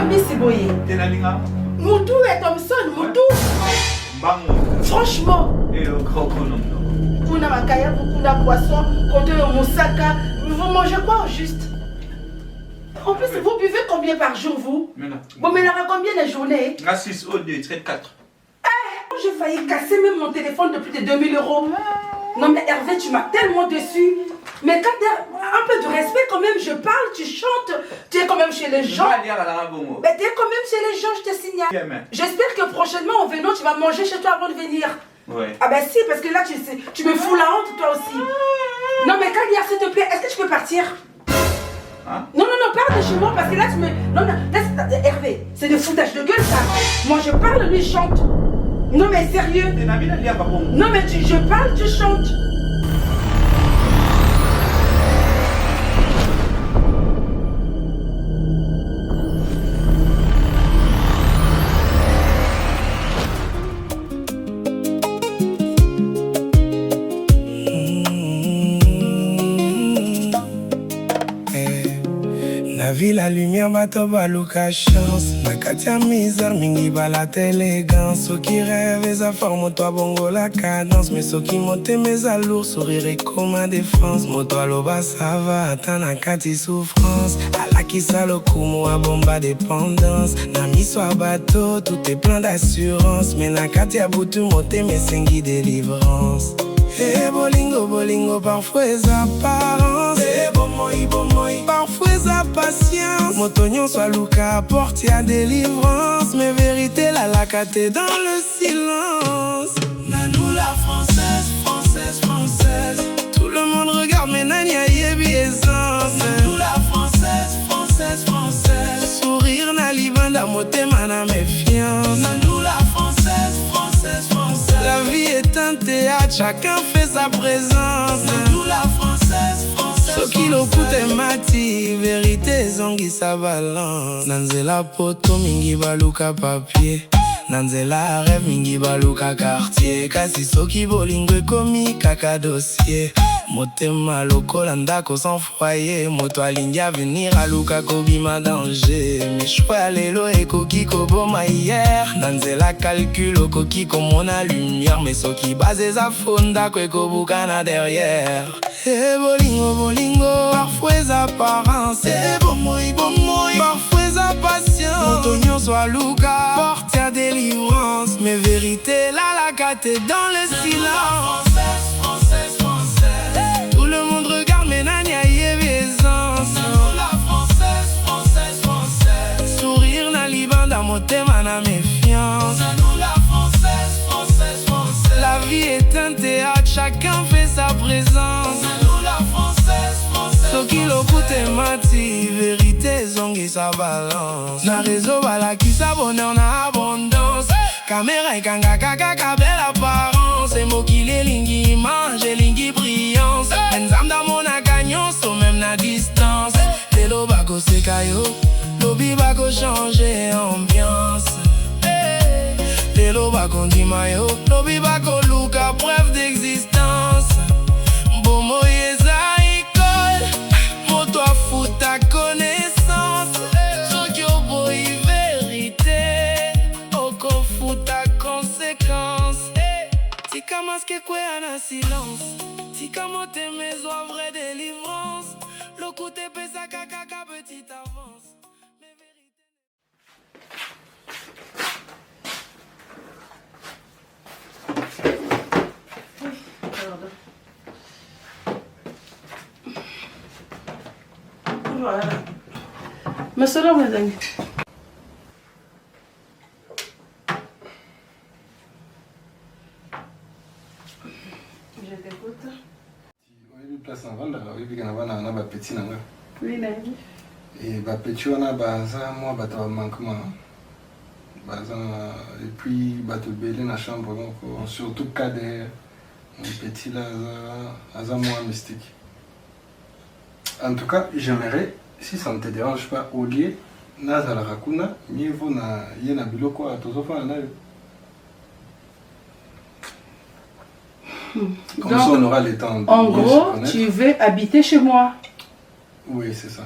Miss Boye. Moutou et Thompson, Moutou. Franchement. Kuna makaya, kuna poisson, côté moussaka. Vous mangez quoi au juste? En plus, vous buvez combien par jour, vous? Bon, mais là, combien la journée? 6 au 2, 4. J'ai failli casser même mon téléphone de plus de 2000 €. Non mais Hervé, tu m'as tellement déçu. Mais quand tu as un peu de respect quand même, je parle, tu chantes, tu es quand même chez les gens. Mais tu es quand même chez les gens, je te signale. J'espère que prochainement, en venant, tu vas manger chez toi avant de venir. Ouais. Ah ben si, parce que là, tu me fous la honte toi aussi. Non mais Kalia, s'il te plaît, est-ce que tu peux partir? Hein? Non, pars de chez moi parce que là, tu me... Non, laisse... Hervé, c'est de foutage de gueule ça. Moi, je parle, lui, il chante. Non mais sérieux. Non mais je parle, tu chantes. La vie, la lumière, bateau, balouka, chance. La katia misère, mingi, balat, élégance. Ceux qui rêvent, et ça forme, toi, bongo, la cadence. Mais ceux qui montent, mes alours, sourire et comme à défense. Moto, loba, ça va, attends, la kati souffrance. À la qui ça, le coup, moi, bomba, dépendance. Nami, soit bateau, tout est plein d'assurance. Mais la katia, boutu, monter, mes sengi, délivrance. Eh, bolingo, bolingo, parfois, les apparences. Eh, bomoy, bomoy, parfois, sa patience. Motonyon soit louka, apporte à délivrance. Mais vérité, la lacate dans le silence. Nanou la française, française, française. Tout le monde regarde, mais nania yebi essence. Nanou la française, française, française. Sourire na libanda, moté mana méfiance. Nanou la française, française, française. La vie est un théâtre, chacun fait sa présence. Nanou la française, française. Ce qui le coûte mati, vérité zongi sa balance. Nanzela poto mingi baluka papier. Nanzela rêve mingi baluka quartier. Kasi soki bolingwe komi kaka dossier. Motema lokola ndako sans foyer. Moto alingi à venir aluka kobima danger. Mais choix lelo ekoki koboma hier. Nanzela calcul okoki komona lumière. Mais soki base za fonda kwe kobukana derrière. Eh bolingo bolingo, parfois les apparences. Eh bomoy bomoy, parfois sa patience. Motonyon soit louka, porte à délivrance. Mais vérité la lacate dans le silence. Française, française, française. Tout le monde regarde mais nania yévisance. La française, française, française. Sourire na libanda, motema na méfiance. La française, française, française. La vie est un théâtre, chacun fait sa présence. Soki lokute mati, vérité zongi sa balance. Na réseau bala qui sa bonheur na abondance. Caméra et kanga kaka belle apparence. Et mots qui les lingi mange, lingi brillance. Enzam da mon agagnon, so même na distance. Lelo bako se kayo, lobi bako changer ambiance. Lelo bako di mayo, lobi bako luka preuve d'existence. Bomo yeza toi fous ta connaissance. Soki boy vérité, oko fout ta conséquence. Tika masque kwe ana silence. Tika mote mes oies vraie délivrance. Le coup te pesa kaka petite avance. Mais vérité. Voilà. Mais salam, mes amis. Je t'écoute. Oui, place en vente, oui, puis on a un petit nango. Oui, Nani. Et bah petit on a baza moi bah t'as manquement. Baza et puis bah te belé na chambre donc surtout cadre un petit là à moi mystique. En tout cas, j'aimerais, si ça ne te dérange pas, au lieu Nazala Rakuna, mieux vaut na yena biloko à tous enfants. Comme ça, on aura le temps de en gros, tu veux habiter chez moi? Oui, c'est ça.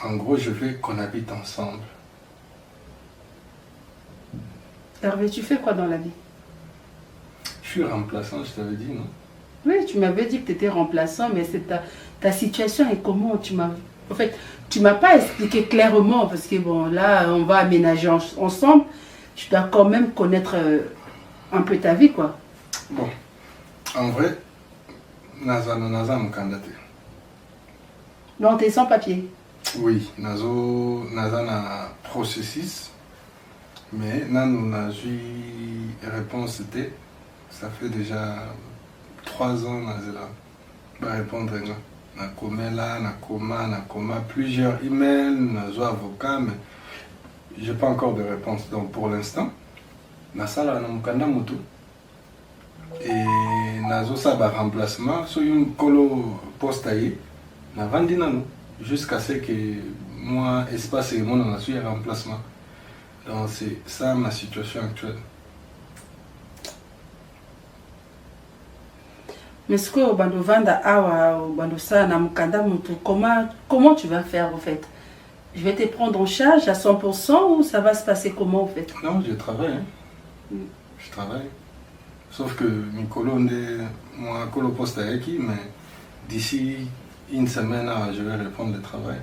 En gros, je veux qu'on habite ensemble. Hervé, tu fais quoi dans la vie? Je suis remplaçant, je t'avais dit, non? Oui, tu m'avais dit que tu étais remplaçant, mais c'est ta situation est comment? En fait, tu m'as pas expliqué clairement, parce que bon, là, on va aménager ensemble. Tu dois quand même connaître un peu ta vie, quoi. Bon, en vrai, Naza me candidaté. Donc, tu es sans papier. Oui, Naza na processus, mais nous n'a eu réponse, ça fait déjà 3 ans Naza va répondre na coma plusieurs emails, Naza avocat, mais j'ai pas encore de réponse. Donc pour l'instant, Nasala na mukanda mutu et Nazo ça va remplacement sur une colo postaye na vandi nanu jusqu'à ce que moi espace et mon on a su un remplacement. Donc c'est ça ma situation actuelle. Mais ce que au bando vanda awa au bando ça na mukanda mutu, comment tu vas faire en fait? Je vais te prendre en charge à 100% ou ça va se passer comment en fait? Non, je travaille. Hein. Je travaille. Sauf que Mikolo moi colo poste avec qui, mais d'ici une semaine je vais reprendre le travail.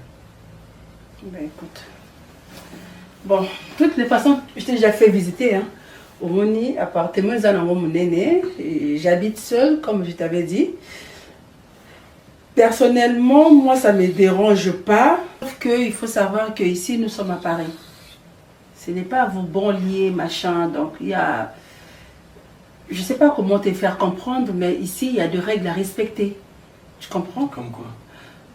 Ben écoute. Bon, de toutes les façons, je t'ai déjà fait visiter. Hein. Au Moni, appartement, j'habite seule, comme je t'avais dit. Personnellement, moi, ça ne me dérange pas. Sauf qu'il faut savoir qu'ici, nous sommes à Paris. Ce n'est pas vos bons liés, machin. Donc, il y a... Je ne sais pas comment te faire comprendre, mais ici, il y a des règles à respecter. Tu comprends? Comme quoi?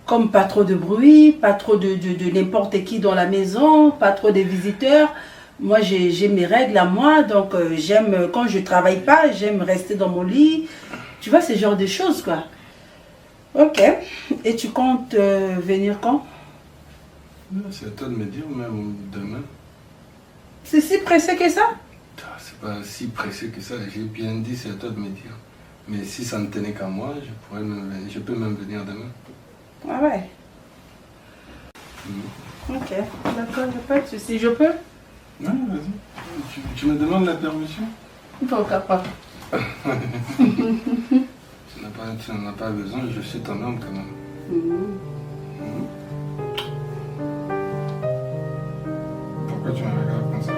Comme pas trop de bruit, pas trop de n'importe qui dans la maison, pas trop de visiteurs. Moi, j'ai mes règles à moi, donc j'aime, quand je ne travaille pas, j'aime rester dans mon lit. Tu vois, ce genre de choses, quoi. Ok. Et tu comptes venir quand? C'est à toi de me dire, même demain. C'est si pressé que ça? C'est pas si pressé que ça, j'ai bien dit, c'est à toi de me dire. Mais si ça ne tenait qu'à moi, je peux même venir demain. Ah ouais. Ok, d'accord, pas de souci. Je peux? Non, vas-y. Tu me demandes la permission? Pourquoi pas? Tu n'en as pas besoin, je suis ton homme quand même. Pourquoi tu me regardes comme ça?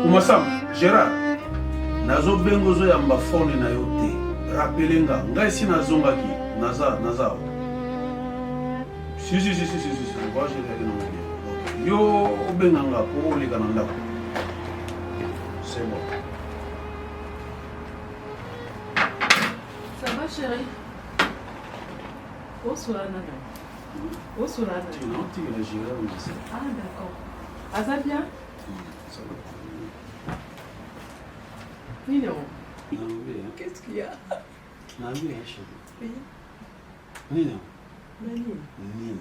Kumasam, Gérard, nazo bengozo ya mbafone na yote. Rappelenga, ngai si nazonga ki, naza. Si, moi je vais aller. Yo benganga pour les gananda. C'est bon. Ça va chérie? Bonsoir Nana. Bonsoir Nana. Tu n'as pas Gérard, mais c'est... Ah d'accord. Aza bien? Ça va. Nino. Naambia. Qu'est-ce qu'il y a? Naambia chérie. Oui. Nino. Nani? Nini.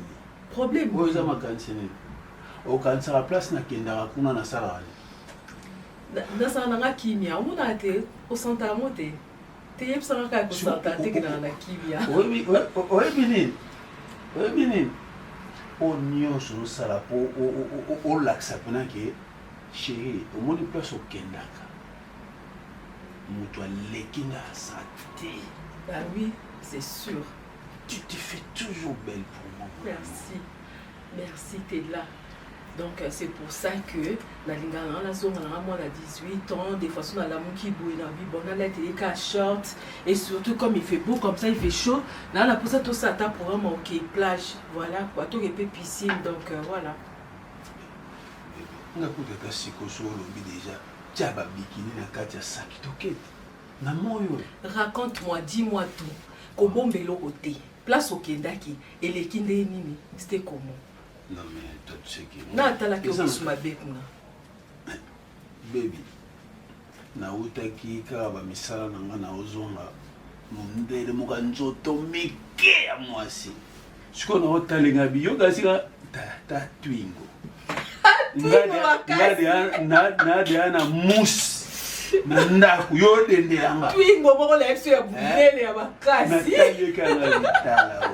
Problème. Oyo za makanisi nini? Okanisaka place nakendaka kuna nasalaka nini? Nasala nanga kimia. Omona te osanta mo te. Te yebisanga kaka kosanta te kendaka na kimia. oyebi nini? Oyo nyonso osala mpo olakisa mpena ke chéri omoni place okendaka moto aleki nga asa te. Bah oui, c'est sûr. Tu te fais toujours belle pour moi. Merci. Merci, t'es là. Donc c'est pour ça que la lingana la zone à moi à 18 ans, des fois on a l'amour qui bouille dans vie, bon on a la télé short et surtout comme il fait beau comme ça, il fait chaud. Là on a pour ça tout ça ta programme OK plage, voilà quoi, tout et piscine donc voilà. On a pour ta sikoso lobi déjà. Tu as ba bikini na kati ya saki tokete. Na moyo. Raconte-moi, dis-moi tout. Comment bélo côté. Place au Kendaki et les kinde nini, c'était comment? Non mais toi tu sais que Na tala ke okisu mabe kuna. Baby. Na utaki ka ba misala na nga na ozonga. Mondele muka nzoto moke ya mwasi sikoyo naotalenga biyoka sika ta twingo nadeya na musi na ndako yo dende yanga twingo moko na yesu ya bunene ya makasi natayekanga litala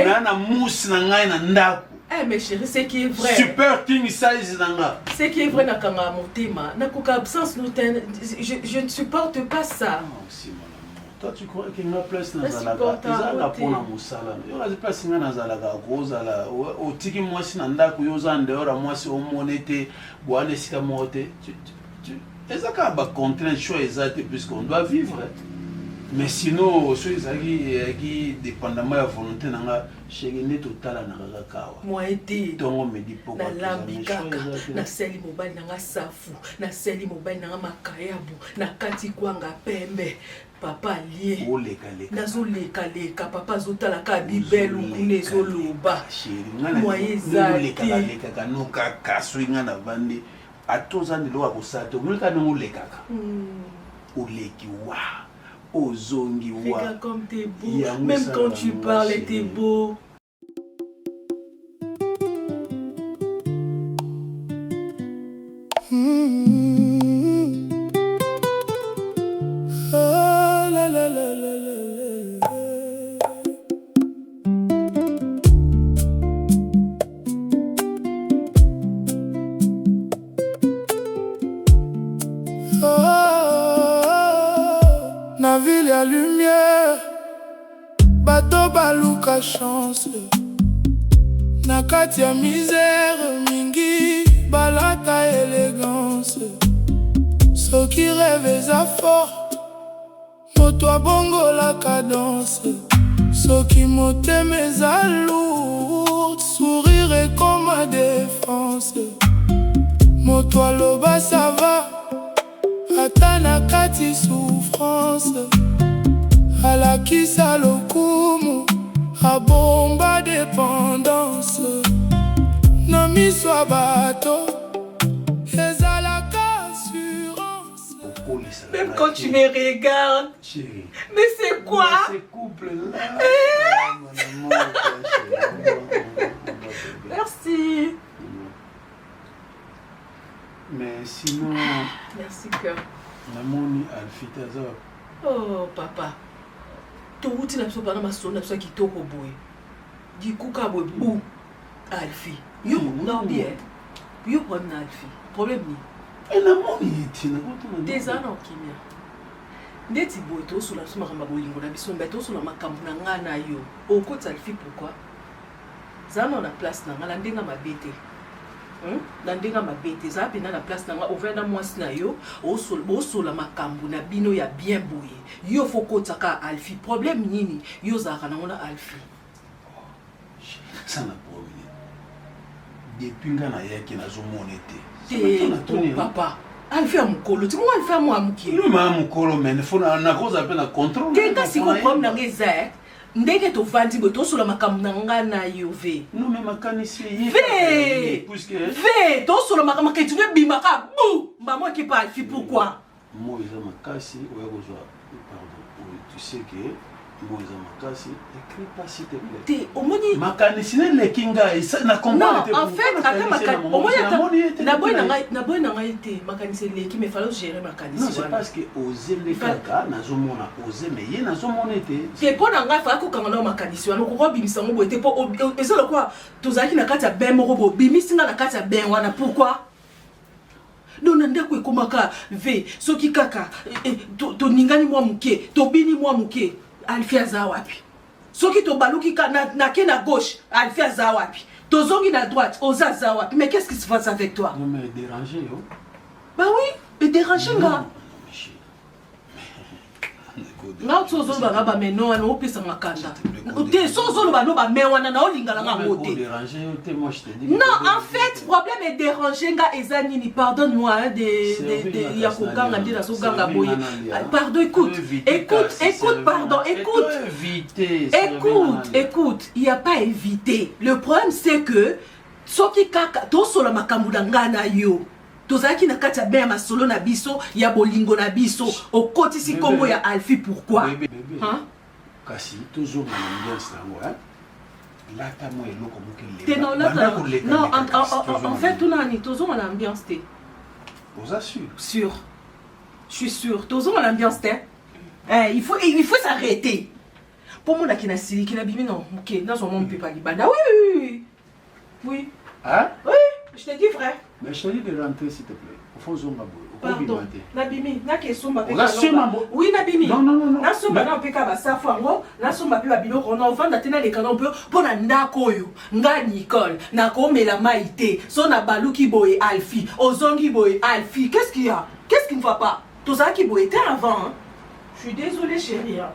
nga na musi na ngai na ndako. Eh mais chérie, ce qui est vrai. Super king size nanga. Ce qui est vrai na kanga motema, na koka absence nous je ne supporte pas ça. Non, si mon amour. Toi tu crois qu'il y a une place dans la gata, la pona musala. Yo la place nga na zala ga goza la otiki mwasi na ndako yo za ndora mwasi o monete bwana sika mote. Ezaka ba contrainte choix exact puisqu'on doit vivre. Mais sinon, ceux qui dépendamment de la volonté, je suis total à Kawa. Moi, aidé. Donc, me dit pourquoi. Na lambi kaka, na seli mobile na safu, na seli mobile na makayabu, na kati kwanga pembe. Papa lié. Nazo leka leka, papa zotala ka bibelu kunezo loba. Moi, ezali. Leka kanuka kaswinga na vandi. Atoza ndilo akosate, mulika no lekaka. Oleki wa. Regarde comme t'es beau, même quand tu parles, t'es beau. Na ville ya lumière, bato baluka chance. Na kati ya misère mingi, balata élégance. Soki rêve eza fort, moto abongo la cadence. Soki motema eza lourd, sourire est comme ma défense. Moto aloba ça va, ata na kati souffrance. Alakisa lokumu, abomba dépendance. Na miso ya bato, ezalaka assurance. Même quand tu me regardes. Chérie. Mais c'est quoi? Ce couple-là. Merci. Mais sinon. Merci cœur. Namoni Alfita za. Oh papa. Touti na biso bana masona biso kitoko boy. Dikuka boy bou. Alfi. Yo non bien. Yo problème na Alfi. Problème ni. Et namoni tina ko des ans kimia. Ndeti boy to sula biso makamba bolingo na biso mba to sula makambu na ngana yo. Okoti Alfi pourquoi? Zana na place na ngala ndenga mabete. Na ndenga mabete za pena na place na nga ovenda mwasi na yo osola makambu na bino ya bien boye yo fokota ka Alfi problème nini yo zaka na ngona Alfi sana problème depuis nga na yaki na zo monete papa Alfi amukolo ti mo Alfi amuki no ma amukolo men fona na koza pe na contrôle teka siko problème na ngeza ndenge to vandi bo to sula makambu na nga na yo ve no me makanisi ve puisque ve to sula makambu ke tu ne bimaka bou maman qui parle Alfi pourquoi moi ils ont makasi oya kozwa pardon tu sais que moi ils ont makasi écris pas s'il te plaît te omoni makanisi ne lekinga na comprendre non en fait ata makanisi omoni na boy na ngai te makanisi leki mais fallait gérer makanisi non c'est parce que oser le kaka nazomona oser mais ye nazomona te te po na ngai fa ko kanga na makanisi wana ko bimisa ngo boy te po ezolo kwa tozaki na kati ya ben moko bo bimisinga na kati ya ben wana pourquoi non ndeko ekomaka ve soki kaka to ningani mwa muke to bini mwa muke Alfi aza wapi soki to baluki na ke na gauche Alfi aza wapi to zongi na droite oza za wapi mais qu'est-ce qui se passe avec toi non mais déranger yo bah oui et déranger nga nga tsozo ba ba meno wana opesa makanda te sozo ba no ba me wana na olingala nga ngote non en fait problème est déranger nga ezanini pardonne-moi de ya kuganga ndira so ganga boye pardon écoute pardon écoute il y a pas évité le problème c'est que soki kaka to solo makambu na nga na yo tozalaki na kati ya bien ya masolo na biso ya bolingo na biso okotisi kombo ya Alfi pourquoi hein kasi tozonga na ambiance nango hein lata mo eloko te non en fait tunani tozonga na ambiance te vous assure sûr je suis sûr tozonga na ambiance te il faut s'arrêter pour moi qui n'a sili qui n'a bimi non ok dans son monde peut pas libanda oui hein oui je te dis vrai mais je te dis de rentrer s'il te plaît au fond zonga boy pardon nabimi na kesomba pe oui nabimi non na somba na peka ba safu ngo na somba pe ba biloko na ovanda tena le kana peu pona ndako oyo nga Nicole na komela maite so na baluki boy Alfi ozongi boy Alfi qu'est-ce qu'il y a qu'est-ce qui ne va pas tout ça qui boy était avant hein? Je suis désolée chérie hein?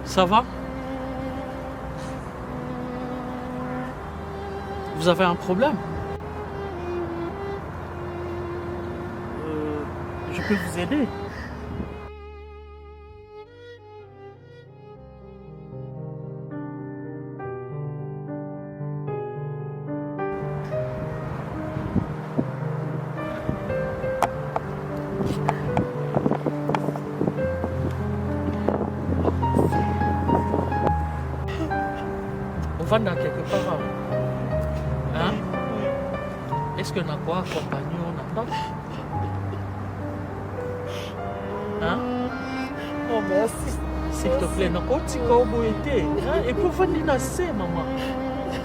Ça va? Vous avez un problème? Je peux vous aider? On va dans quelque part. Hein? Est-ce que n'a quoi accompagner on attend? Hein? Oh merci. S'il te plaît, n'a quoi tu vas été? Hein? Et pour venir nasser maman.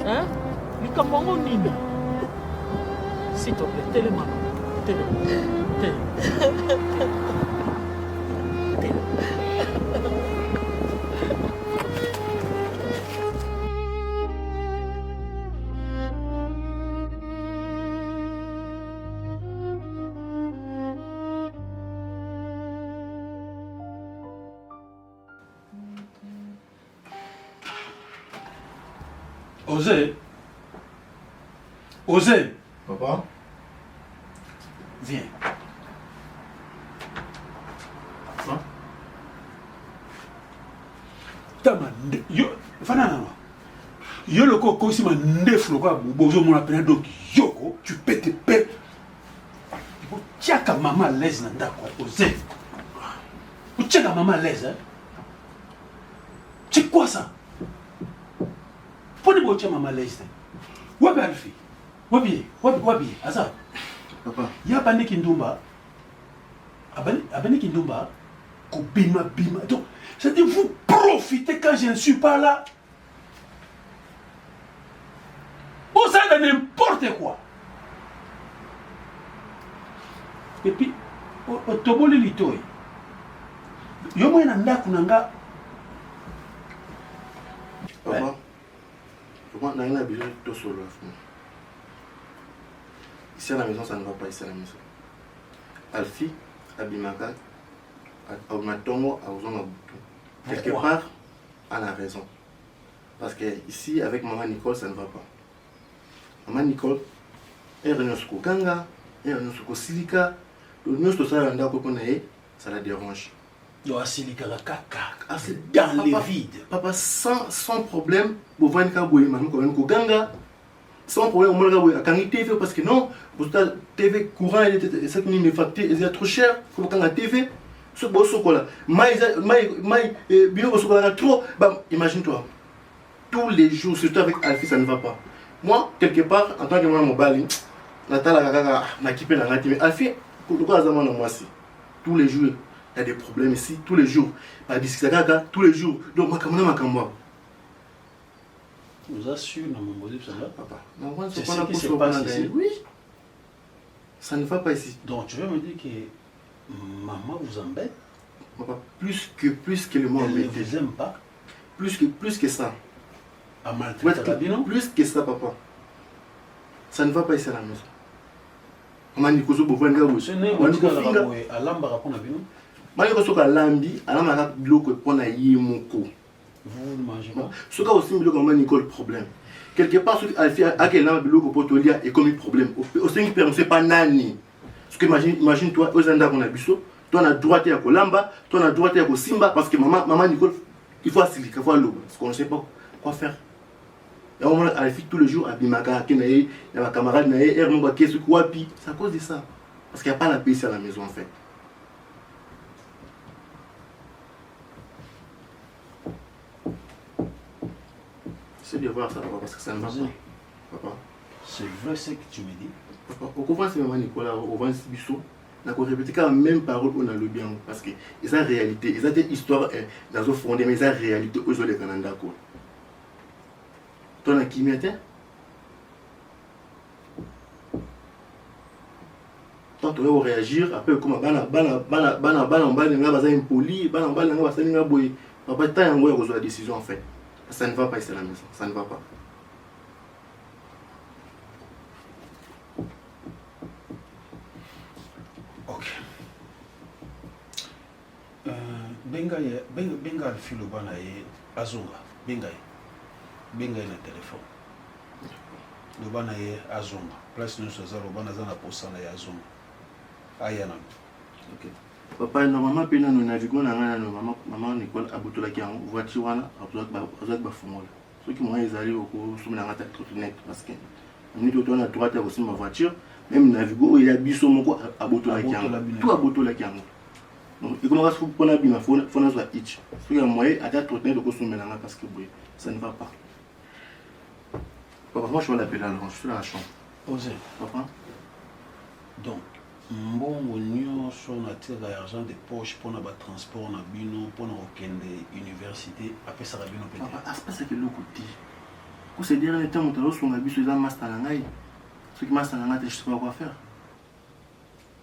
Hein? Ni comment nini? S'il te plaît, tellement. Osez. Papa? Viens. Hein? Yo, le coco, si ma neuf le quoi, bozo mon appel donc yoko, tu peux te perdre. Tiens ka maman à l'aise nanda quoi, osez. Tiens ka maman à l'aise hein. C'est quoi ça? Prenez votre maman à l'aise. Wabi Alfi. Wabi, Azar. Papa. Ya bande kindumba. Abane kindumba. Ko bima. Donc, c'est-à-dire vous profitez quand je ne suis pas là. Vous savez de n'importe quoi. Et puis, au toboli litoi. Yo mo na ndaku nanga. Papa. Comment n'a rien à besoin de solo. Ici à la maison, ça ne va pas ici à la maison. Alfi, Abimaka, Aomatongo, Aozongabutu. Quelque part, elle a raison. Parce que ici, avec maman Nicole, ça ne va pas. Maman Nicole, elle est venue au Ganga, elle est venue au Silika, ça la dérange. Dans les vides. Papa, sans problème, vous voyez que Ganga, sans problème, on va quand TV parce que non, pour ta TV courant, cette ligne facture, elle est trop chère, il faut que TV, ce beau chocolat, trop, imagine-toi, tous les jours, surtout avec Alfi, ça ne va pas. Moi, quelque part, en tant que moi, mon bali, Natala m'a équipé dans la team. Alfi, tous les jours, il y a des problèmes ici, tous les jours. Tous les jours. Donc, ma Vous assure, non, mon ça va? Papa, c'est ce qui se passe ici. Oui. Ça ne va pas ici. Donc, tu veux me dire que maman vous embête? Papa, plus que le mot elle ne embêté. vous aime pas? Plus que ça. À maltraiter la bino. Plus que ça, papa. Ça ne va pas ici à la maison. Maman Nikoso Bovanga, Ce n'est pas à l'amba pour la bino. Maman Nikoso Lambi, à la mara bloque pour la yemoko. Vous ne mangez pas. Ce cas aussi, il y a Nicole problème. Quelque part, ce qui a quel âme bloque pour toi, il comme un problème. Au sein de c'est pas nani. Parce que imagine-toi, aux endroits qu'on a biso, toi on a droit à Kolamba, toi on a droit à Simba, parce que maman Nicole, il faut assis, il faut l'eau, parce qu'on ne sait pas quoi faire. Et on a fait tous les jours à Bimaka, il y a ma camarade, il y a un qui est c'est à cause de ça. Parce qu'il n'y a pas la paix ici à la maison en fait. C'est bien voir ça, papa, parce que ça ne va pas. Papa. C'est vrai ce que tu me dis. Papa, au comprend c'est maman Nicolas, au vent Bisso, on a répété quand même parole on a le bien, parce que c'est la réalité, c'est des histoires dans le fond, mais c'est la réalité aux autres Canada quoi. Toi, qui m'y toi, tu vas réagir après comme bana impoli, papa, tu as une la décision en fait. Ça ne va pas ici à la maison, ça ne va pas. Ok. Benga le filo bana azonga. Benga na téléphone. Le bana azonga. Place nous sommes le bana zana posana ya azonga. Ayana. Ok. Papa, normalement, puis nous naviguons dans maman Nicole à Boutolaki en voiture, à Bafumola. Ceux qui m'ont allé au cours de la trottinette, parce que nous on a droit à aussi ma voiture, même naviguons, il y a biso moko à Boutolaki, tout à Boutolaki. Donc, il commence à se prendre bien, il faut soit itch. Ceux qui ont moyen à la trottinette de consommer parce que ça ne va pas. Papa, moi je vais l'appeler alors, je suis dans la chambre. Osez. Papa. Donc, mbongo nyonso na tika argent de poche pour na transport na bino pour na okende université apesaka bino peut-être. Papa, c'est que le côté. Pour se dire le temps où tu as biso za master na ngai. Ce qui master na ngai, je sais pas quoi faire.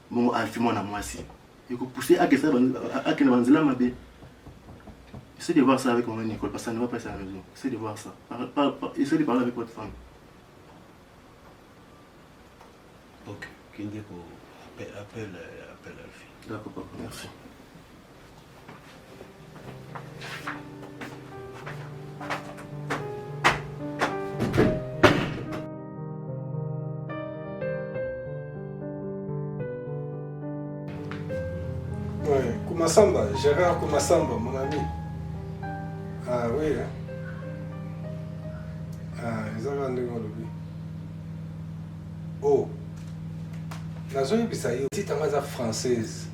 Bon, alfimo na moi si. Et que pousser à que ça à que na banzela mabe. Essaye de voir ça avec mon Nicole parce que ça ne va pas passer à la maison. Essaye de voir ça. Essaye de parler avec votre femme. Ok, Kindeko. Appelle Alfie. D'accord, papa, merci. Ouais, Kumasamba, Gérard Kumasamba, mon ami. Ah oui, hein. Ah, ils ont rendu mon lobby. Oh. Nazoyebisa yo titanga za française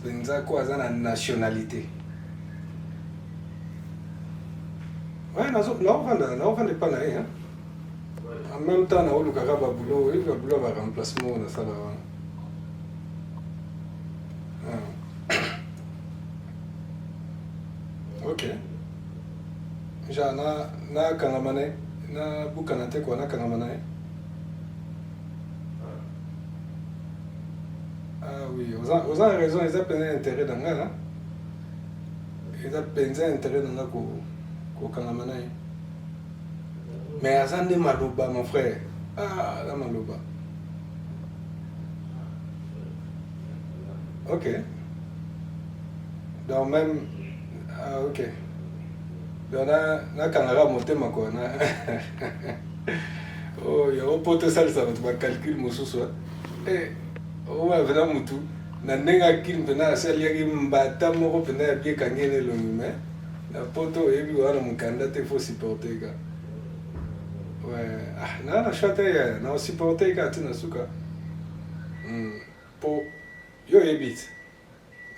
penza ko aza na nationalité. Ouais, naovanda pas na ye, hein. En même temps naolukaka babulo ba remplacement na sala wana. Ok. Ja na kangamane na bukana te kwa na kangamane. Ah oui, vous avez raison, ils ont plein d'intérêt dans là. Ils ont plein d'intérêt dans là qu'au Kanamana. Mais Azande Malouba, mon frère. Ah, la Malouba. Ok. Donc même. Ah, ok. Donc na Kanara monté ma quoi. Oh, il y a un pote sale, ça va calculer mon sous-sol. Eh. Oh, vraiment mutu na nenga kin pena sel yaki mbata moko pena ya bien kangene lo mais la poto ebi wana mukanda te faut supporter ga ouais ah na chata ya na supporter ga tina suka po yo ebit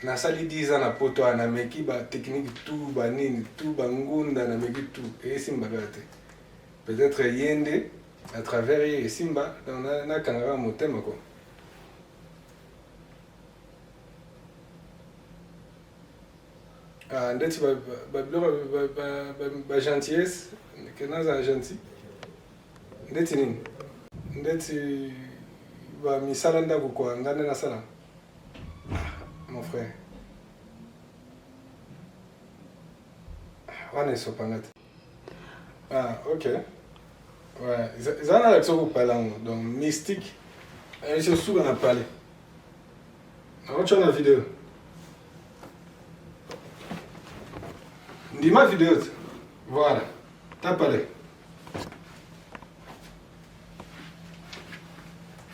na sali 10 ans na poto ana meki ba technique tout ba nini tout ba ngunda na meki tout et simba gate peut-être yende à travers y simba na kanara motema quoi. Ah, ndeti ba gentillesse que naza gentil ndeti nini ndeti ba misala ndako kwa ngane na sala mon frère wana isopangati Ah, ok. Ouais, ils ont l'accent au parler, donc mystique. Et c'est sûr qu'on a parlé. Alors, tu as la vidéo. Dis-moi la vidéo. Voilà. T'as parlé.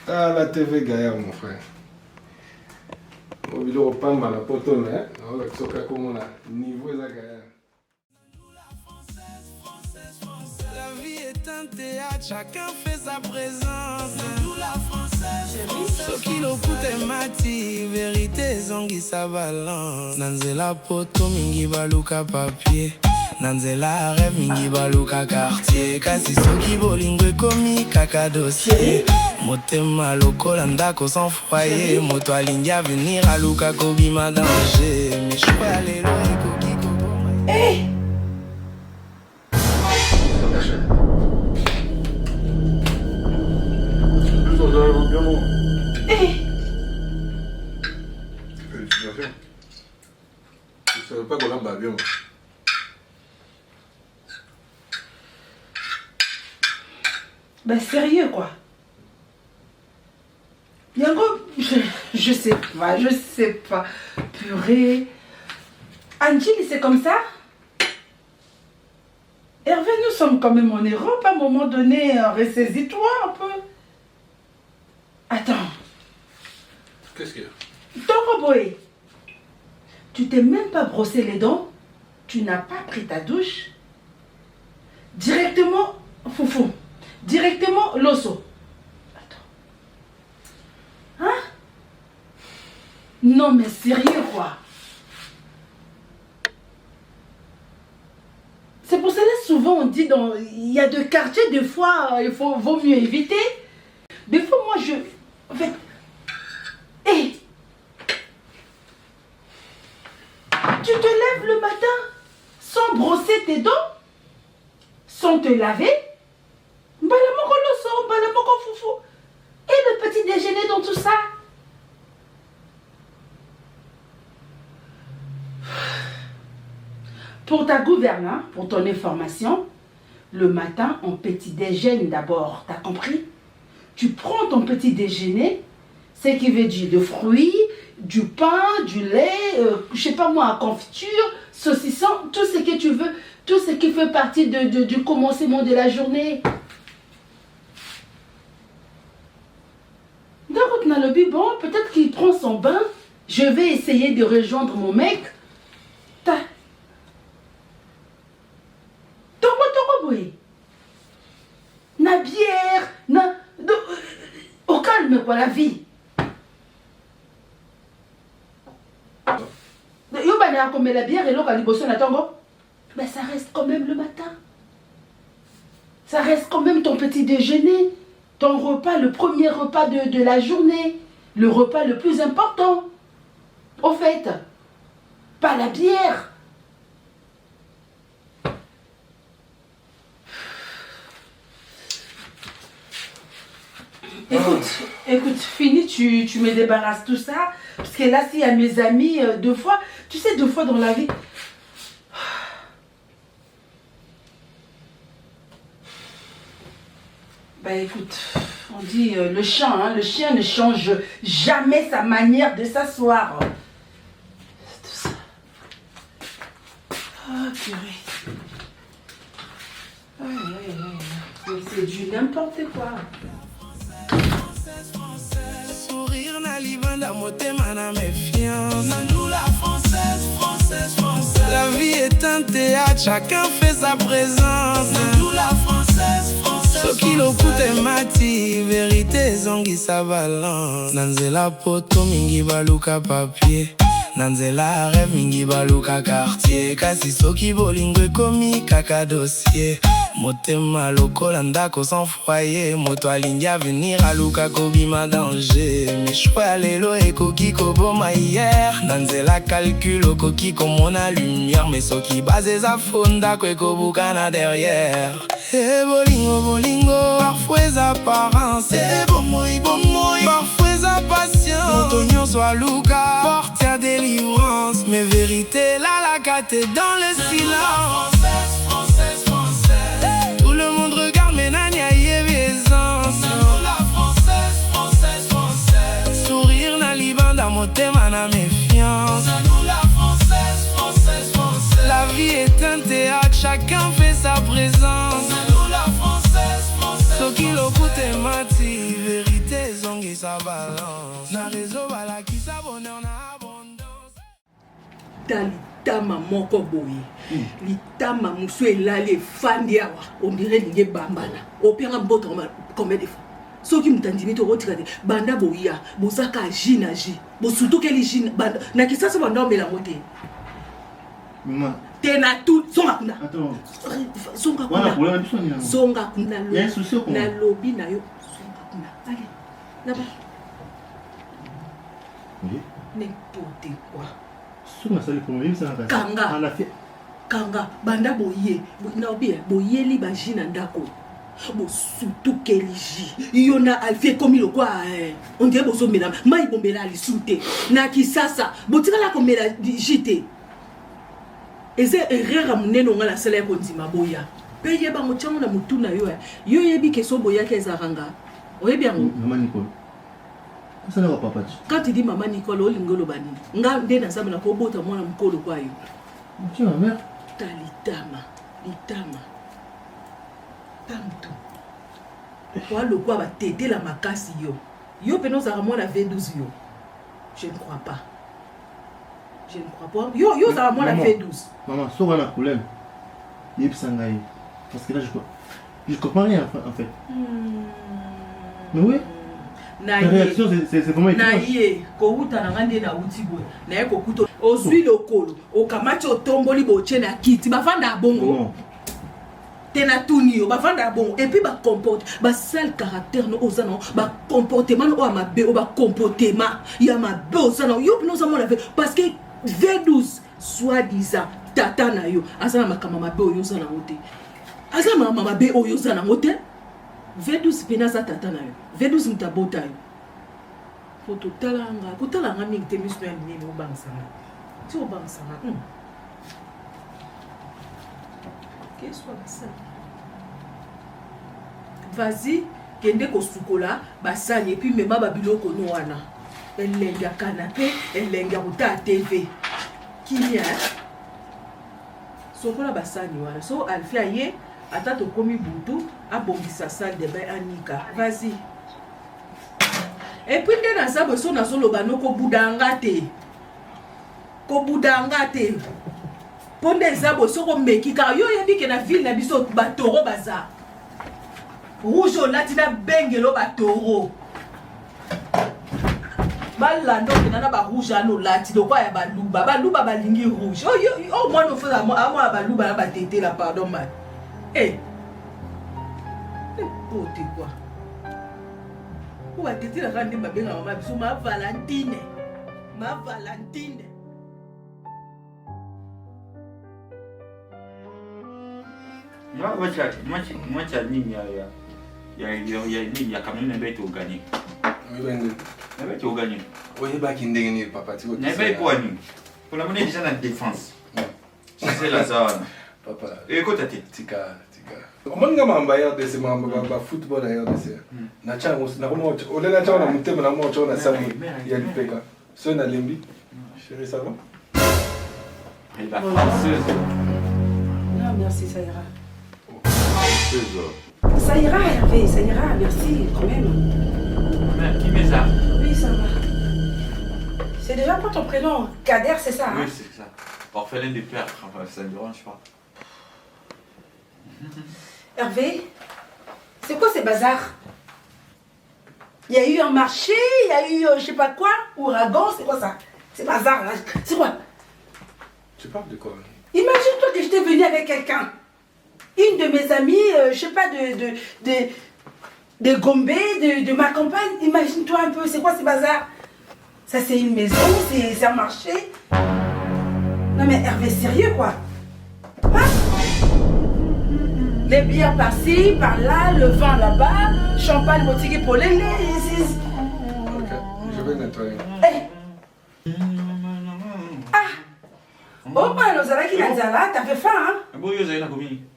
Ah, la TV Gaïa, mon frère. Au vidéo, pas mal, la poteau, hein. On a l'accent comme on a. Niveau de la Gaïa. La vie est un théâtre, chacun fait sa présence. Nous la française, ce qui l'okute mati, vérité zongi sa balance. Nanzela poto mingi baluka papier, nanzela rêve mingi baluka quartier. Kasi soki bolingo ekomi kaka dossier. Motema lokola ndako sans foyer, moto alingi avenir aluka kobima danger. Mais je peux aller loin ekoki koboma. Hey! Hey! Félicitations. Je ne savais pas qu'on l'a bien. Ben sérieux quoi. Yango, je sais pas. Purée. Angel, c'est comme ça? Hervé, nous sommes quand même en Europe, à un moment donné, ressaisis-toi un peu. Attends. Qu'est-ce qu'il y a? Toro Boy, tu t'es même pas brossé les dents, tu n'as pas pris ta douche. Directement, foufou. Directement, l'osso. Attends. Hein? Non mais sérieux quoi. C'est pour cela souvent on dit il y a deux quartiers, des fois vaut mieux éviter. Des fois moi je... En fait... Hé! Tu te lèves le matin sans brosser tes dents, sans te laver. Balamoko loso, balamoko foufou. Et le petit déjeuner dans tout ça. Pour ta gouverne, pour ton information, le matin, on petit déjeune d'abord. T'as compris? Tu prends ton petit déjeuner, ce qui veut dire de fruits, du pain, du lait, je sais pas moi, confiture, saucisson, tout ce que tu veux, tout ce qui fait partie du commencement de la journée. Donc, dans le but, bon, peut-être qu'il prend son bain, je vais essayer de rejoindre mon mec. Na bière, au calme quoi la vie. Yo bana comme la bière et l'eau à liboso na tango. Mais ça reste quand même le matin. Ça reste quand même ton petit déjeuner, ton repas, le premier repas de la journée, le repas le plus important. Au fait, pas la bière. Écoute, fini, tu me débarrasses tout ça. Parce que là, s'il y a mes amis, deux fois dans la vie. Bah écoute, on dit le chien ne change jamais sa manière de s'asseoir. Tout ça. Ah, purée. C'est du n'importe quoi. Sourire na livanda motema na méfiance. Nous la française. La vie est un théâtre, chacun fait sa présence. Nous la française. Ce qui l'okute mati, vérité zongi sa balance. Nanzela poto mingi baluka papier, nanzela rêve mingi baluka quartier. Kasi soki bolingo ekomi kaka dossier. Motema lokola ndako sans foyer, moto alingi avenir aluka kobima danger. Mais choix lelo ekoki koboma hier, nanzela calcul okoki komona lumière. Mais soki base za fonda ko ekobukana derrière. Eh bolingo, parfois apparence. Eh bomoi, parfois patience. Moto nyonso aluka, porte à délivrance. Mais vérité là la cate dans le silence. Française. motema na méfiance. La vie est un théâtre, chacun fait sa présence. Soki lokute mati, vérité zongi sa balance. Na réseau balaki sa bonheur na abondance. Talitama moko boye. Litama musu elali efandi awa. On dirait linge bambana. Opéra mboto combien de fois? Soki mutandimi to rotika de banda boya, bozaka jina ji. Bosuto keli jina banda. Na kisasa banda omela mote. Maman. Tena tout songa kuna. Attends. Songa Voilà, kuna. problème de soin. Songa kuna. Il y a un souci ou quoi? Na lobby na yo. Songa kuna. Allez. Là-bas. Oui. N'importe quoi. Songa ça le problème ça va. Kanga. On a fait. Kanga banda boye. Na obi boye li ba jina ndako. Bo surtout keliji. Yona alfie comme le quoi. On dirait boso mesdames. Mai bombela li soute. Na kisasa. Botika la comme la jité. Eze erreur muneno ngala sala ko ndima boya. Peye ba mochango na mutu na yo. Yo yebi keso boya kezaranga. Oyebi yango. Maman Nicole. Ça ne va pas patch. Quand tu dis maman Nicole olingolo bani. Nga ndena sabana ko bota mwana mukolo kwa yo. Tu ma mère. Talitama. Litama. Tamto. Kwa le quoi va t'aider la makasi yo. Yo peno za mwana V12 yo. Je ne crois pas. Je ne crois pas. Yo za mwana V12. Maman, ça va un problème. Il y a un parce que là je comprends rien en fait. Mais oui. Ta réaction c'est vraiment étrange. Naïe, kouta na ngande na utibo. Na yeko kuto ozwi lokolo, okamati otomboli boche na kiti, bafanda bongo. Tena tuni yo, bafanda bongo et puis ba comporte, ba sale caractère no ozana, ba comportement no amabe, o ba comportement, ya mabe ozana, yo nous avons la parce que V12 soi-disant tata na yo, azana makama mabe o yo zana ngote. Azana mama mabe o yo zana ngote. V12 penaza tata na yo. V12 mutabota yo. Foto talanga, ko talanga mingi te miso ya nini o bangsanga. Ti o bangsanga. Qu'est-ce que ça? Vas-y, kende ko sukola, basali et puis mema ba biloko no wana. Elenga canapé, elenga uta TV. Qui est? Sokola basani wana. So alfia ye ata to komi butu abongisa salle de bain anika. Vas-y. Et puis ndena sa boso na solo banoko budanga te. Ko budanga te. Ponde za boso ko meki car yo yebi ke na ville na biso batoro baza. Rouge latina bengelo batoro. Balando na ba rouge ano lati do kwa ya baluba balingi rouge. Oh moi no fera moi baluba na ba tete la pardon man. Eh. N'importe quoi. Où va tete la rendre ma benga maman biso ma Valentine. Ma Valentine. Moi tu as nini ya quand même un bête au gagné. Oui, ben. Un bête au gagné. Oui, bah qui ndenge papa tu vois. Un bête quoi ni. Pour la monnaie déjà dans la défense. C'est la zone. Papa. Écoute tika. Comment nga mamba ya de ce mamba ba football ya de ce. Na chango na komo ole na chango na mutema na mo chango na samu ya lipeka. So na lembi. Chérie ça va? Elle va française. Non, merci, ça ira. Française. Ça ira, Hervé, ça ira, merci, quand même. Mais qui met ça? Oui, ça va. C'est déjà pas ton prénom, Kader, c'est ça? Oui, Hein? c'est ça. Orphelin de père, enfin, ça ne dérange pas. Hervé, c'est quoi ces bazars? Il y a eu un marché, il y a eu je sais pas quoi, ouragan, c'est quoi ça? Ces bazars là, c'est quoi? Tu parles de quoi? Imagine-toi que j'étais venue avec quelqu'un. Une de mes amies, je sais pas, de Gombe, de ma campagne. Imagine-toi un peu, c'est quoi ces bazars? Ça c'est une maison, c'est un marché. Non mais Hervé, sérieux quoi? Hein? Les bières par-ci, par-là, le vin là-bas, champagne motiqué pour les... Ok, je vais nettoyer. Hey. Ah! Oh man, Ozalaki Nanzala, t'avais faim hein?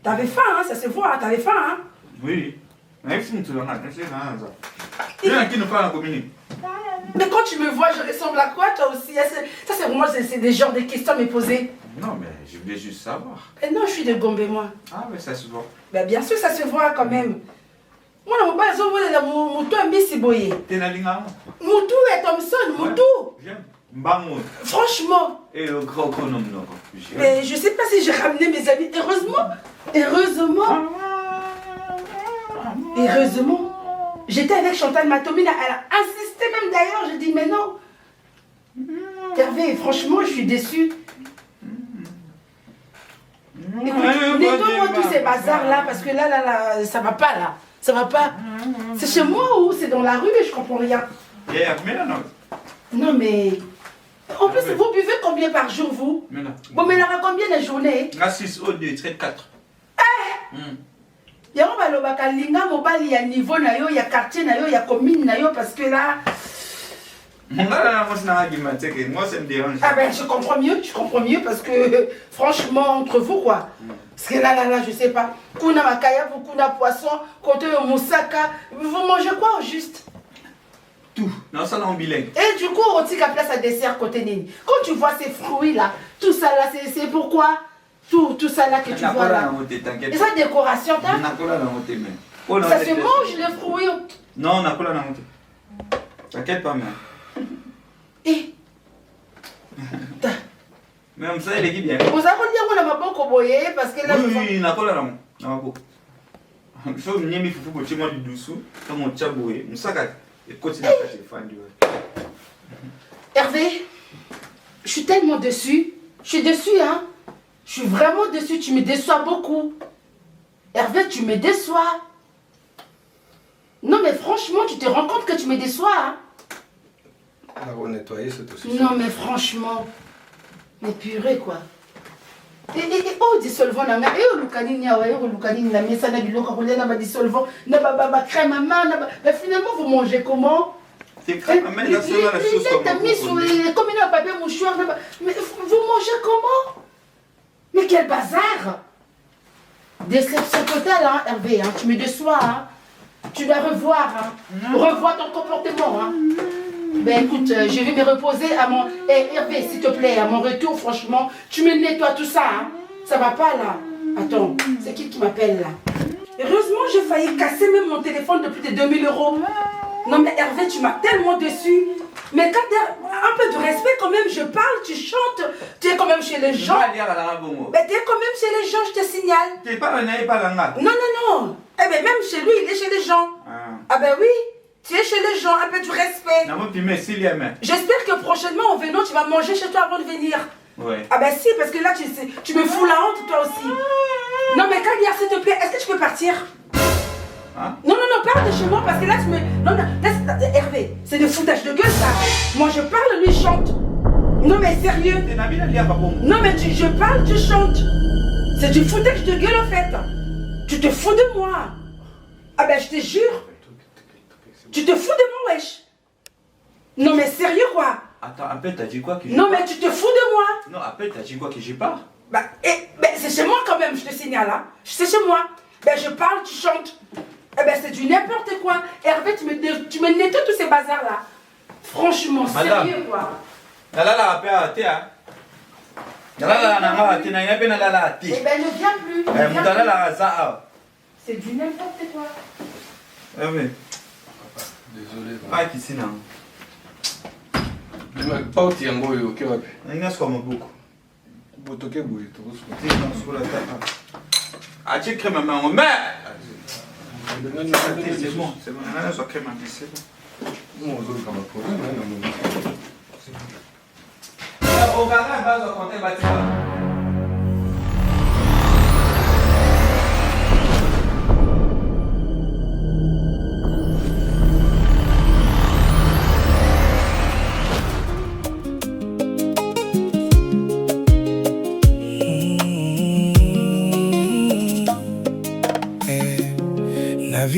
T'avais faim hein, ça se voit, t'avais faim hein? Oui. Mais si tu l'as, c'est ça. Il y a qui ne parle pas la commune. Mais quand tu me vois, je ressemble à quoi toi aussi? Ça c'est vraiment c'est des genres de questions à me poser. Non, mais je voulais juste savoir. Mais non, je suis de Gombe moi. Ah, mais ça se voit. Ben, bien sûr, ça se voit quand même. Moi, je ne sais pas Moutou Mbisi Boye. T'es na linga? Moutou et Thompson, Moutou. Viens. Mbango. Franchement. Et le gros nom, non. Mais je ne sais pas si j'ai ramené mes amis. Heureusement. J'étais avec Chantal Matomina. Elle a insisté même d'ailleurs. J'ai dit, mais non. Hervé, franchement, je suis déçue. Écoute, nettoie-moi tous ces bazars là, parce que là, ça va pas là. Ça va pas. C'est chez moi ou c'est dans la rue et je comprends rien. Non mais... En plus, vous buvez combien par jour vous? Bon, mais là, combien de journées? 6 au 2, 4. Il y a un il y a niveau, il y a quartier, il y a commune, parce que là... Moi, ça me dérange. Ah ben, je comprends mieux parce que, franchement, entre vous, quoi. Parce que là, je sais pas. Kuna makaya, kuna poisson, côté moussaka. Vous mangez quoi au juste? Tout. Non, ça, non, bilingue. Et du coup, on tire la place à dessert côté Nini. Quand tu vois ces fruits-là, tout ça là, c'est pourquoi? Tout ça là que tu vois là. Et ça, décoration, t'as? Ça se mange, les fruits. Non, on a pas la honte. T'inquiète pas, mère. Et mais on sait l'équipe bien. Vous avez dit qu'on n'a pas beaucoup boyé parce que là. Oui, n'a pas la honte. Il faut venir, il faut que tu manges du dessous. Comme on t'a boué. On sait que continue à faire des fans. Hervé, je suis tellement déçue. Je suis déçue, hein. Je suis vraiment déçue. Tu me déçois beaucoup. Hervé, tu me déçois. Non, mais franchement, tu te rends compte que tu me déçois, hein. On va nettoyer ce dossier. Non, mais franchement. Mais purée, quoi. Et oh, dissolvant, et oh, Lucanine, la messa, na biloko, na ba dissolvant, na ba crème à main, mais finalement, vous mangez comment? C'est crème à main, la sauce comme mis sur les comme il a papier mouchoir, mais vous mangez comment? Mais quel bazar! Déception totale, hein, Hervé, hein. Tu me déçois, hein. Tu dois revoir, hein. Revois ton comportement, hein. Ben écoute, je vais me reposer à mon... Hervé, s'il te plaît, à mon retour, franchement, tu me nettoies tout ça, hein. Ça va pas, là. Attends, c'est qui m'appelle, là? Heureusement, j'ai failli casser même mon téléphone de plus de 2000 €. Non, mais Hervé, tu m'as tellement déçu. Mais quand un peu de respect, quand même, je parle, tu chantes, tu es quand même chez les gens. Mais tu es quand même chez les gens, je te signale. Tu n'es pas un naïf, pas l'anga. Non. Eh bien, même chez lui, il est chez les gens. Ah ben oui. Tu es chez les gens, un peu du respect. J'espère que prochainement, en venant, tu vas manger chez toi avant de venir. Ouais. Ah ben si, parce que là, tu me fous la honte, toi aussi. Non, mais Kalia, s'il te plaît, est-ce que tu peux partir? Hein? Non, pars de chez moi, parce que là, tu me... Non, laisse... Hervé, c'est de foutage de gueule, ça. Moi, je parle, lui, chante. Non, mais sérieux. Non, mais je parle, tu chantes. C'est du foutage de gueule, en fait. Tu te fous de moi. Ah ben, je te jure. Tu te fous de moi, wesh. Non, mais sérieux, quoi. Attends, après, t'as dit quoi que non, mais tu te fous de moi. Non, après, t'as dit quoi que j'ai pas? Ben, c'est chez moi, quand même, je te signale, hein. C'est chez moi. Ben, je parle, tu chantes. Eh ben, c'est du n'importe quoi. Hervé, tu me nettoies tous ces bazars-là. Franchement, sérieux, quoi. Eh ben, ne viens plus. C'est du n'importe quoi. Hervé. Désolé. Pas ici, non. Pas au tiango, ok, ouais. Il y a beaucoup. Botoke boy, trop ah, tu crées ma main en mer. C'est bon. On a crème à c'est bon. Non, on a un problème. Au garage, va se compter bâtiment.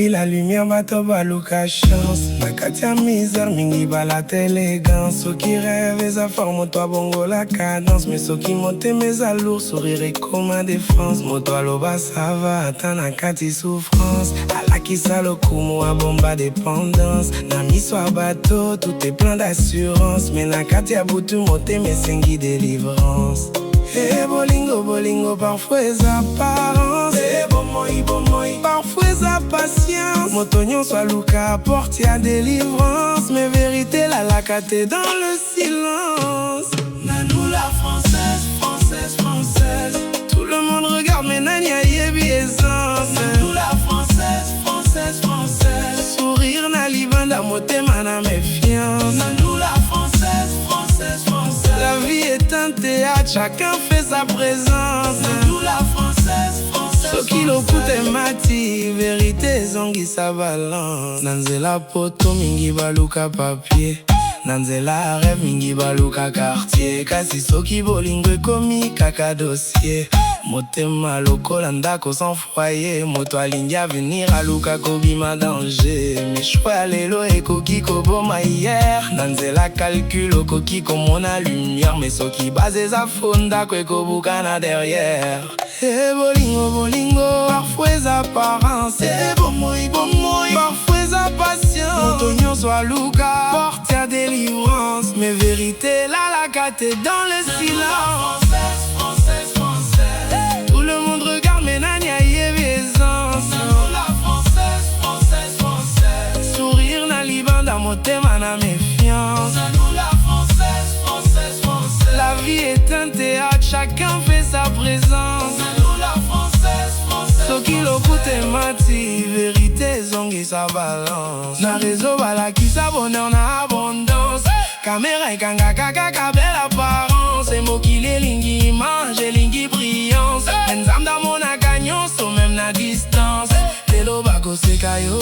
vie, la lumière, bato baluka chance. Nakati ya misère, mingi balata élégance. Ceux qui rêvent, eza forme, toi bongo la cadence. Mais ceux qui montent mes alours, sourire comme un défense. Moto aloba ça va, ata nakati souffrance. Alakisa lokumu a bomba dépendance. Nami soit bateau, tout est plein d'assurance. Mais nakati ya butu, monte mes sengi délivrance. Eh bolingo, bolingo, parfois les apparences. Eh bomoy, bomoy, parfois les patience. Motonyon soit louka, apporte à délivrance. Mais vérité, la lacate dans le silence. Nanou la française, française, française. Tout le monde regarde, mais nania yebi essence. Nanou la française, française, française. Sourire na libanda, motema na méfiance. Nanou la française, française, française. La vie est un théâtre, chacun fait sa présence. Nanou la française, française. Soki lokute mati, vérité zongi sa balance. Nanzela poto mingi baluka papier. Nanzela rêve mingi baluka quartier. Kasi soki bolingo ekomi kaka dossier. Motema lokola ndako sans foyer. Moto alingi avenir aluka kobima danger. Mais choix lelo ekoki koboma hier. Nanzela calcul okoki komona lumière. Mais soki base za fonda kwe kobukana derrière. Eh bolingo, bolingo, parfois les apparences. Eh bomoy, bomoy, parfois les patience. Motonyon soit louka, porte à délivrance. Mais vérité, la lacate dans le silence. Française, française, française. Tout le monde regarde, mais nania yebi essence. La française, française, française. Sourire na libanda, motema na méfiance. La française, française, française. La vie est un théâtre, chacun fait sa présence. La française, française. Soki lokute mati, vérité zongi sa balance. Na réseau balaki sa bonheur na abondance. Caméra ekanga kaka belle apparence. Et mokile lingi image, lingi brillance. Enzamda mona gagnance, au même na distance. Lelo bako sekayo,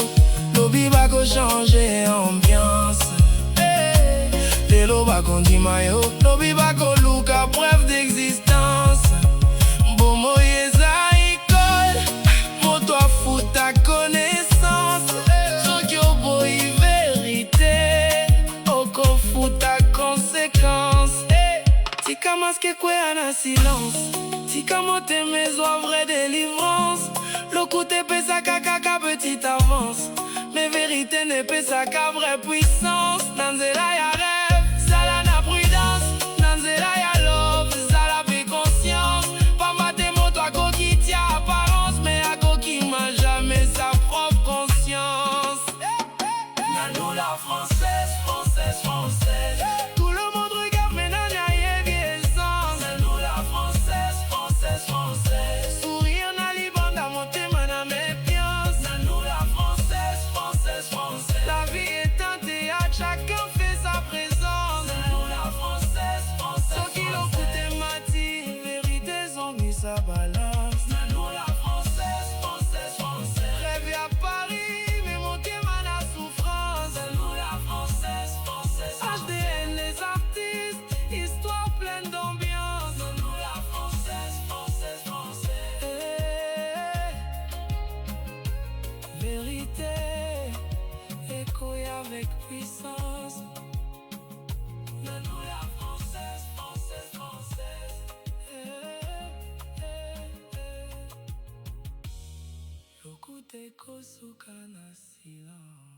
lobi bako changer ambiance. Lelo bako ndimayo, lobi bako luka preuve d'existence. Bomo yeza école, moto a fout ta connaissance. Sokyo boy vérité, oko fout ta conséquence. Tika masque kwe ana silence. Tika mote mes oies vraie délivrance. Lokute pesa kaka petite avance. Mais vérité ne pesa ka vraie puissance. Nanzela ya rêve, sala na prudence. Nanzela ya love, sala fait conscience. Apparence, mais à qui m'a jamais sa propre conscience. Nanou la française, française, française. Tout le monde regarde, mais nania yebi essence. Nanou la française, française, française. Sourire na libanda, motema na méfiance. Nanou la française, française, française. La vie est un théâtre, chacun fait sa présence. Nanou la française, française, française. Soki lokute mati, vérité zongi sa balance. Avec puissance. Nanou la française, française, française. Lokute kosuka na silence.